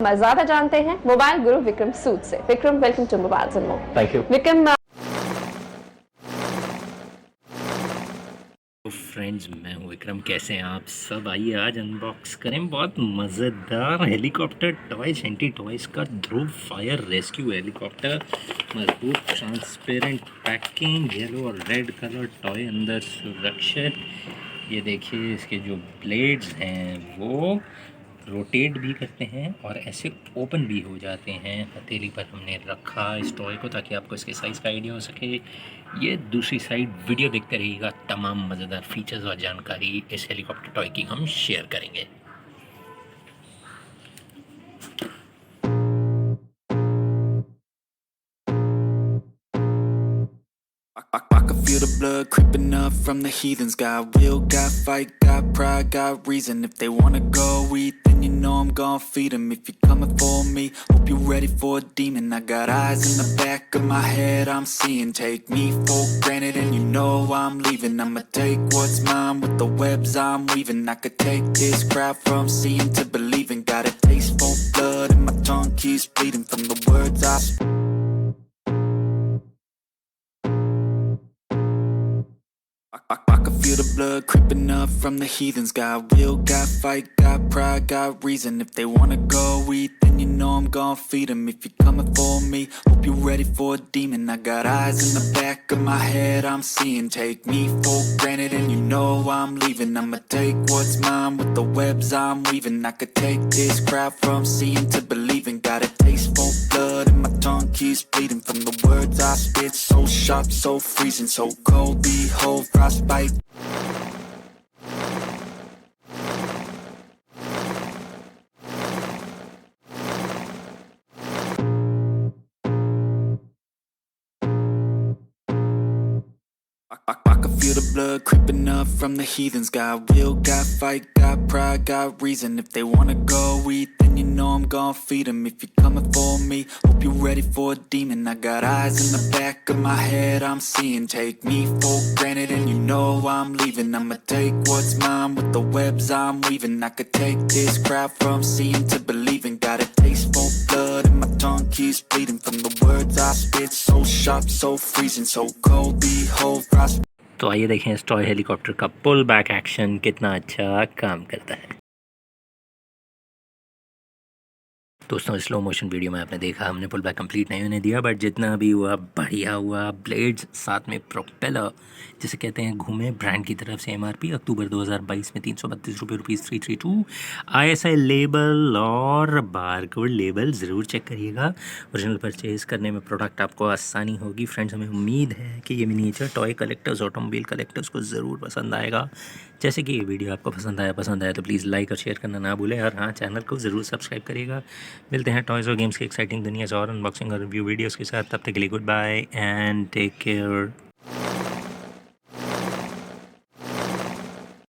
ज्यादा जानते हैं मोबाइल गुरु विक्रम सूद से। Vikram, welcome to mobiles and more. Thank you Vikram. तो फ्रेंड्स, मैं हूँ विक्रम। कैसे हैं आप सब? आइए आज अनबॉक्स करें बहुत मज़ेदार हेलीकॉप्टर टॉयज, एंटी टॉयज का ध्रुव फायर रेस्क्यू हेलीकॉप्टर। मजबूत ट्रांसपेरेंट पैकिंग, येलो और रेड कलर टॉय अंदर सुरक्षित। ये देखिए, इसके जो ब्लेड्स हैं वो रोटेट भी करते हैं और ऐसे ओपन भी हो जाते हैं। हथेली पर हमने रखा इस टॉय को ताकि आपको इसके साइज़ का आइडिया हो सके। ये दूसरी साइड वीडियो देखते रहिएगा, तमाम मज़ेदार फीचर्स और जानकारी इस हेलीकॉप्टर टॉय की हम शेयर करेंगे। I can feel the blood creeping up from the heathens. Got will, got fight, got pride, got reason. If they wanna go eat, then you know I'm gon' feed them. If you're coming for me, hope you're ready for a demon. I got eyes in the back of my head, I'm seeing. Take me for granted and you know I'm leaving. I'ma take what's mine with the webs I'm weaving. I could take this crowd from seeing to believing. Got a taste for blood and my tongue keeps bleeding from the words I speak. I can feel the blood creeping up from the heathens. Got will, got fight, got pride, got reason. If they wanna go eat, then you know I'm gon' feed them. If you're coming for me, hope you're ready for a demon. I got eyes in the back of my head, I'm seeing. Take me for granted and you know I'm leaving. I'ma take what's mine with the webs I'm weaving. I could take this crowd from seeing to believing. Got a taste for blood and my tongue keeps bleeding from the words I spit. So sharp, so freezing, so cold, behold frostbite. I can feel the blood creeping up from the heathens. Got will, got fight, got pride, got reason. If they wanna go eat, then you know I'm gon' feed them. If you're coming for me, hope you're ready for a demon. I got eyes in the back of my head, I'm seeing. Take me for granted and you know I'm leaving. I'ma take what's mine with the webs I'm weaving. I could take this crowd from seeing to believing. Got a taste for blood and my tongue keeps bleeding from the words I spit. So sharp, so freezing, so cold, behold frost. तो आइए देखें इस toy helicopter का pull back action कितना अच्छा काम करता है। दोस्तों, स्लो मोशन वीडियो में आपने देखा हमने पुल बैक कंप्लीट नहीं होने दिया, बट जितना भी हुआ बढ़िया हुआ। ब्लेड्स साथ में प्रोपेलर जिसे कहते हैं घूमे, ब्रांड की तरफ से MRP अक्टूबर 2022 में 332 रुपये ₹332। ISI लेबल और बारकोड लेबल ज़रूर चेक करिएगा। ओरिजिनल परचेज़ करने में प्रोडक्ट आपको आसानी होगी। फ्रेंड्स, हमें उम्मीद है कि ये miniature toy collectors, automobile collectors को ज़रूर पसंद आएगा। जैसे कि ये वीडियो आपको पसंद आया तो प्लीज़ लाइक और शेयर करना ना भूलें, और हाँ, चैनल को ज़रूर सब्सक्राइब करिएगा। मिलते हैं टॉयज़ और गेम्स की एक्साइटिंग दुनिया से और अनबॉक्सिंग और रिव्यू वीडियोस के साथ। तब तक के लिए goodbye and take care.